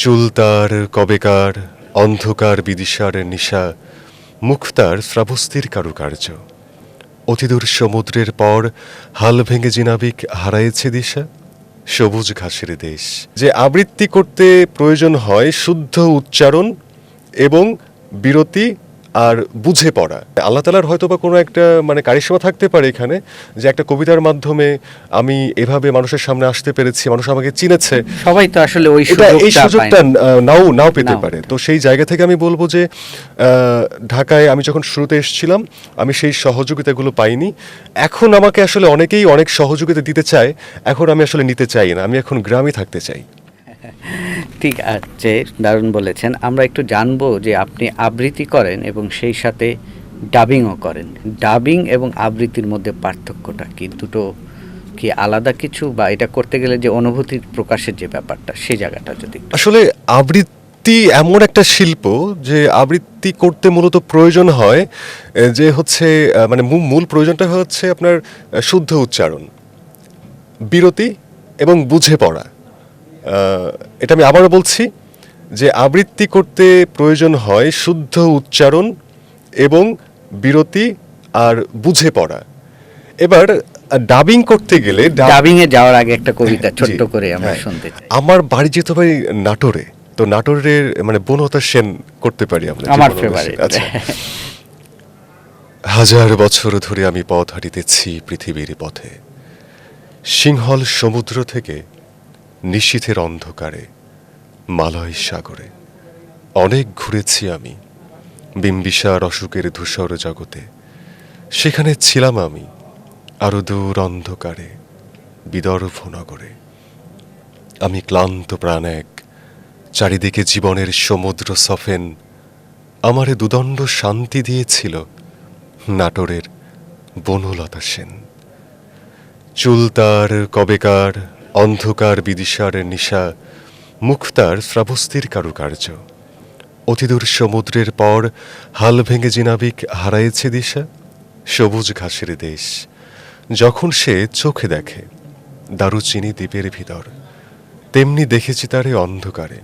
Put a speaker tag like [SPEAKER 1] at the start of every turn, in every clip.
[SPEAKER 1] চুল তার কবেকার, অন্ধকার বিদিশার নিশা, মুখ তার শ্রাবস্তির কারুকার্য। অতিদূর সমুদ্রের পর হাল ভেঙে জিনাবিক হারাইছে দিশা, সবুজ ঘাসের দেশ। যে আবৃত্তি করতে প্রয়োজন হয় শুদ্ধ উচ্চারণ এবং বিরতি আর বুঝে পড়া। আল্লাহ তাআলার হয়তো বা কোনো একটা কারিশমা থাকতে পারে এখানে, যে একটা কবিতার মাধ্যমে আমি এভাবে মানুষের সামনে আসতে পেরেছি, মানুষ আমাকে চিনেছে।
[SPEAKER 2] সবাই তো আসলে ওই
[SPEAKER 1] এই সুযোগটা নাও পেতে
[SPEAKER 2] নাও
[SPEAKER 1] পারে। তো সেই জায়গা থেকে আমি বলবো যে ঢাকায় আমি যখন শুরুতে এসেছিলাম আমি সেই সহযোগিতাগুলো পাইনি। এখন আমাকে আসলে অনেকেই অনেক সহযোগিতা দিতে চায়, এখন আমি আসলে নিতে চাই না, আমি এখন গ্রামে থাকতে চাই।
[SPEAKER 2] ঠিক আছে, দারুণ বলেছেন। আমরা একটু জানবো যে আপনি আবৃত্তি করেন এবং সেই সাথে ডাবিংও করেন। ডাবিং এবং আবৃত্তির মধ্যে পার্থক্যটা কি? দুটো কি আলাদা কিছু, বা এটা করতে গেলে যে অনুভূতির প্রকাশের যে ব্যাপারটা, সেই জায়গাটা যদি
[SPEAKER 1] আসলে আবৃত্তি এমন একটা শিল্প যে আবৃত্তি করতে মূলত প্রয়োজন হয় যে হচ্ছে মূল প্রয়োজনটা হচ্ছে আপনার শুদ্ধ উচ্চারণ, বিরতি এবং বুঝে পড়া। এটা আমি আবারও বলছি যে আবৃত্তি করতে প্রয়োজন হয় শুদ্ধ উচ্চারণ এবং বিরতি আর বুঝে পড়া। এবার ডাবিং করতে গেলে
[SPEAKER 2] ডাবিং এ যাওয়ার আগে একটা কবিতা ছোট্ট করে আমরা
[SPEAKER 1] হ্যাঁ,
[SPEAKER 2] শুনতে চাই।
[SPEAKER 1] আমার বাড়ি যেতে পারি নাটোরে, তো নাটোরের বনলতা সেন করতে পারি আমরা,
[SPEAKER 2] আমার
[SPEAKER 1] বনলতা
[SPEAKER 2] ফেভারিট।
[SPEAKER 1] সেন। আচ্ছা। হাজার বছর ধরে আমি পথ হাঁটিতেছি পৃথিবীর পথে, সিংহল সমুদ্র থেকে নিশীথের অন্ধকারে মালয় সাগরে। অনেক ঘুরেছি আমি বিম্বিসার অশোকের ধূসর জগতে, সেখানে ছিলাম আমি আরো দূর অন্ধকারে বিদর্ভ নগরে। আমি ক্লান্ত প্রাণ এক, চারিদিকে জীবনের সমুদ্র সফেন, আমারে দুদণ্ড শান্তি দিয়েছিল নাটোরের বনলতা সেন। চুল তার কবেকার, অন্ধকার বিদিশার নিশা, মুখ তার শ্রাবস্তির কারুকার্য। অতিদূর সমুদ্রের পর হাল ভেঙে জিনাবিক হারাইছে দিশা, সবুজ ঘাসের দেশ। যখন সে চোখে দেখে দারুচিনি দ্বীপের ভিতর, তেমনি দেখেছি তারে অন্ধকারে।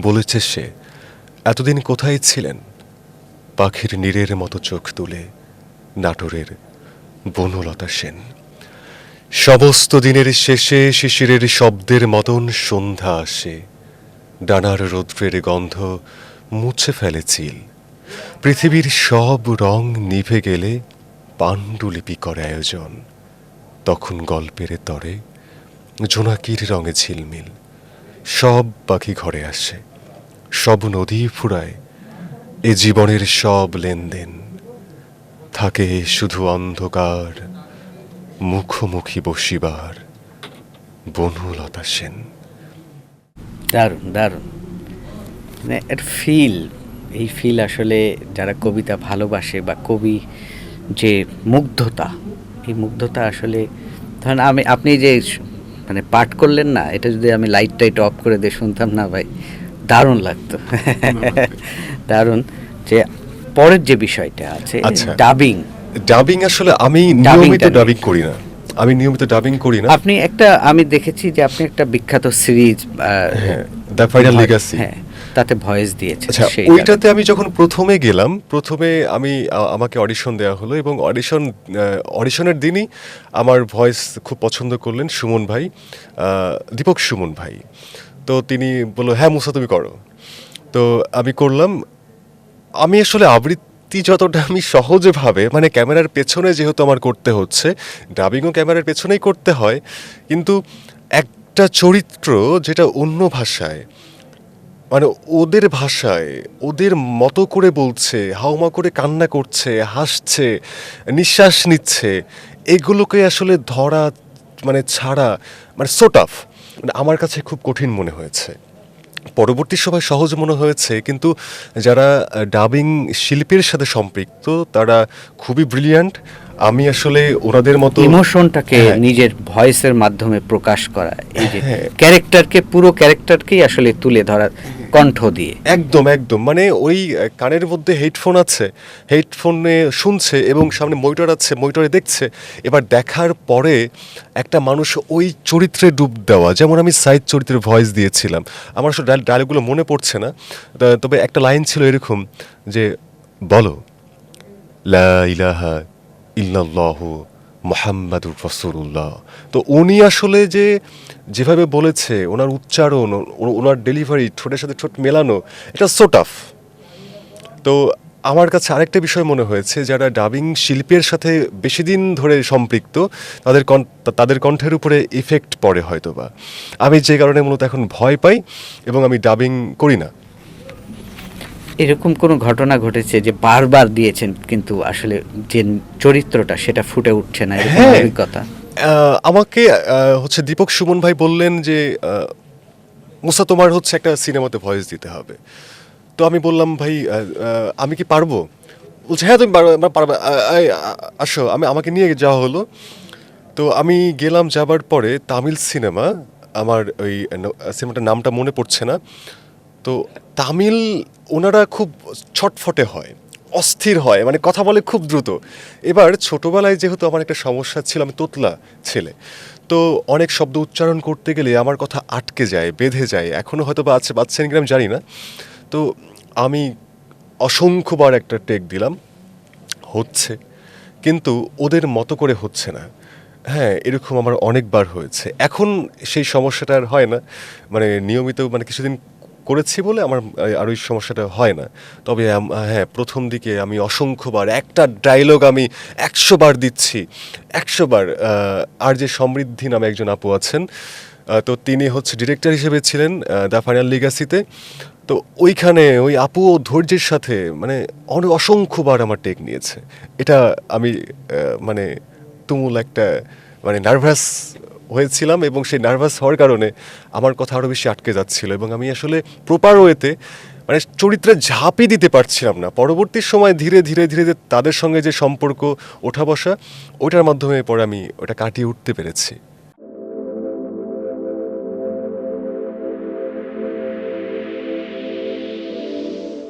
[SPEAKER 1] বলেছে সে, এতদিন কোথায় ছিলেন? পাখির নীরের মতো চোখ তুলে নাটোরের বনলতা সেন। সমস্ত দিনের শেষে শিশিরের শব্দের মতন সন্ধ্যা আসে, ডানার রৌদ্রের গন্ধ মুছে ফেলে চিল। পৃথিবীর সব রং নিভে গেলে পাণ্ডুলিপি করে আয়োজন, তখন গল্পের তরে জোনাকির রঙে ঝিলমিল। সব পাখি ঘরে আসে, সব নদী ফুরায়, এ জীবনের সব লেনদেন। থাকে শুধু অন্ধকার, মুখোমুখি বসিবার বনলতা সেন।
[SPEAKER 2] দারুণ দারুণ, মানে এর এই ফিল আসলে যারা কবিতা ভালোবাসে বা কবি যে মুগ্ধতা, এই মুগ্ধতা আসলে ধরেন আপনি যে পাঠ করলেন না, এটা যদি আমি লাইট টাইট অফ করে দিয়ে শুনতাম না ভাই, দারুণ লাগতো। দারুণ। যে পরের যে বিষয়টা আছে,
[SPEAKER 1] আচ্ছা,
[SPEAKER 2] ডাবিং
[SPEAKER 1] আসলে আমি নিয়মিত ডাবিং করি না, আপনি
[SPEAKER 2] আমি দেখেছি যে আপনি একটা বিখ্যাত সিরিজ
[SPEAKER 1] দ্য ফাইনাল লিগ্যাসি,
[SPEAKER 2] হ্যাঁ, তাতে ভয়েস দিয়েছেন।
[SPEAKER 1] আচ্ছা, ওইটাতে আমি যখন প্রথমে গেলাম, আমাকে অডিশন দেওয়া হলো এবং অডিশনের দিনই আমার ভয়েস খুব পছন্দ করলেন সুমন ভাই, দীপক সুমন ভাই। তো তিনি বলল, হ্যাঁ মুসা তুমি করো। তো আমি করলাম। আমি আসলে আবৃত্তি যতটা আমি সহজভাবে, ক্যামেরার পেছনে যেহেতু আমার করতে হচ্ছে, ডাবিংও ক্যামেরার পেছনেই করতে হয়, কিন্তু একটা চরিত্র যেটা অন্য ভাষায়, ওদের ভাষায় ওদের মতো করে বলছে, হাউমা করে কান্না করছে, হাসছে, নিঃশ্বাস নিচ্ছে, এগুলোকে আসলে ধরা ছাড়া সো টাফ, আমার কাছে খুব কঠিন মনে হয়েছে। পরবর্তী সময় সহজ মনে হয়েছে, কিন্তু যারা ডাবিং শিল্পের সাথে সম্পৃক্ত তারা খুবই ব্রিলিয়ান্ট। আমি আসলে ওনাদের মতো
[SPEAKER 2] ইমোশনটাকে
[SPEAKER 1] হ্যাঁ।
[SPEAKER 2] নিজের ভয়েসের মাধ্যমে প্রকাশ করা, এই যে
[SPEAKER 1] হ্যাঁ।
[SPEAKER 2] ক্যারেক্টারকে, পুরো ক্যারেক্টারকেই আসলে তুলে ধরা কণ্ঠ দিয়ে।
[SPEAKER 1] একদম একদম মানে ওই কানের মধ্যে হেডফোন আছে, হেডফোনে শুনছে এবং সামনে মনিটর আছে, মনিটরে দেখছে। এবার দেখার পরে একটা মানুষ ওই চরিত্রে ডুব দেওয়া, যেমন আমি সাইদ চরিত্রের ভয়েস দিয়েছিলাম, আমার আসলে ডায়লগুলো মনে পড়ছে না, তবে একটা লাইন ছিল এরকম যে, বলো লা ইলাহা ইল্লাল্লাহু মুহাম্মাদুর রাসূলুল্লাহ। তো উনি আসলে যেভাবে বলেছে, ওনার উচ্চারণ, ওনার ডেলিভারি, ঠোঁটের সাথে ঠোঁট মেলানো, এটা সো টাফ। তো আমার কাছে আরেকটা বিষয় মনে হয়েছে, যারা ডাবিং শিল্পের সাথে বেশি দিন ধরে সম্পৃক্ত, তাদের কণ্ঠের উপরে ইফেক্ট পড়ে হয়তোবা। আমি যে কারণে মূলত এখন ভয় পাই এবং আমি ডাবিং করি না।
[SPEAKER 2] এরকম কোনো ঘটনা ঘটেছে যে বারবার দিয়েছেন কিন্তু আসলে যে চরিত্রটা সেটা ফুটে উঠছে না, এরকম
[SPEAKER 1] হ্যাঁ।
[SPEAKER 2] অভিজ্ঞতা?
[SPEAKER 1] আমাকে হচ্ছে দীপক সুমন ভাই বললেন যে, মুসা তোমার হচ্ছে একটা সিনেমাতে ভয়েস দিতে হবে। তো আমি বললাম, ভাই আমি কি পারবো? বলছে হ্যাঁ তুমি পারবে, আসো। আমাকে নিয়ে যাওয়া হলো। তো আমি গেলাম, যাবার পরে তামিল সিনেমা, আমার ওই সিনেমাটার নামটা মনে পড়ছে না। তো তামিল ওনারা খুব ছটফটে হয়, অস্থির হয়, মানে কথা বলে খুব দ্রুত। এবার ছোটবেলায় যেহেতু আমার একটা সমস্যা ছিল, আমি তোতলা ছেলে, তো অনেক শব্দ উচ্চারণ করতে গেলে আমার কথা আটকে যায়, বেঁধে যায়। এখনও হয়তো বা আছে, বাচ্চা কিনা আমি জানি না। তো আমি অসংখ্যবার একটা টেক দিলাম, হচ্ছে, কিন্তু ওদের মতো করে হচ্ছে না। হ্যাঁ, এরকম আমার অনেকবার হয়েছে। এখন সেই সমস্যাটা আর হয় না, মানে নিয়মিত, মানে কিছুদিন করেছি বলে আমার আর ওই সমস্যাটা হয় না। তবে হ্যাঁ, প্রথম দিকে আমি অসংখ্যবার একটা ডায়লগ আমি 100 বার দিচ্ছি, 100 বার। আর যে সমৃদ্ধি নামে একজন আপু আছেন, তো তিনি হচ্ছে ডিরেক্টর হিসেবে ছিলেন দ্য ফাইনাল লিগ্যাসিতে। তো ওইখানে ওই আপু ধৈর্যের সাথে মানে অনেক অসংখ্যবার আমার টেক নিয়েছে। এটা আমি মানে তুমুল একটা মানে নার্ভাস হয়েছিলাম, এবং সেই নার্ভাস হওয়ার কারণে আমার কথা আরও বেশি আটকে যাচ্ছিল, এবং আমি আসলে প্রপার ওয়েতে মানে চরিত্রে ঝাঁপই দিতে পারছিলাম না। পরবর্তী সময় ধীরে ধীরে ধীরে ধীরে তাদের সঙ্গে যে সম্পর্ক ওঠা বসা, ওটার মাধ্যমে পরে আমি ওটা কাটিয়ে উঠতে পেরেছি।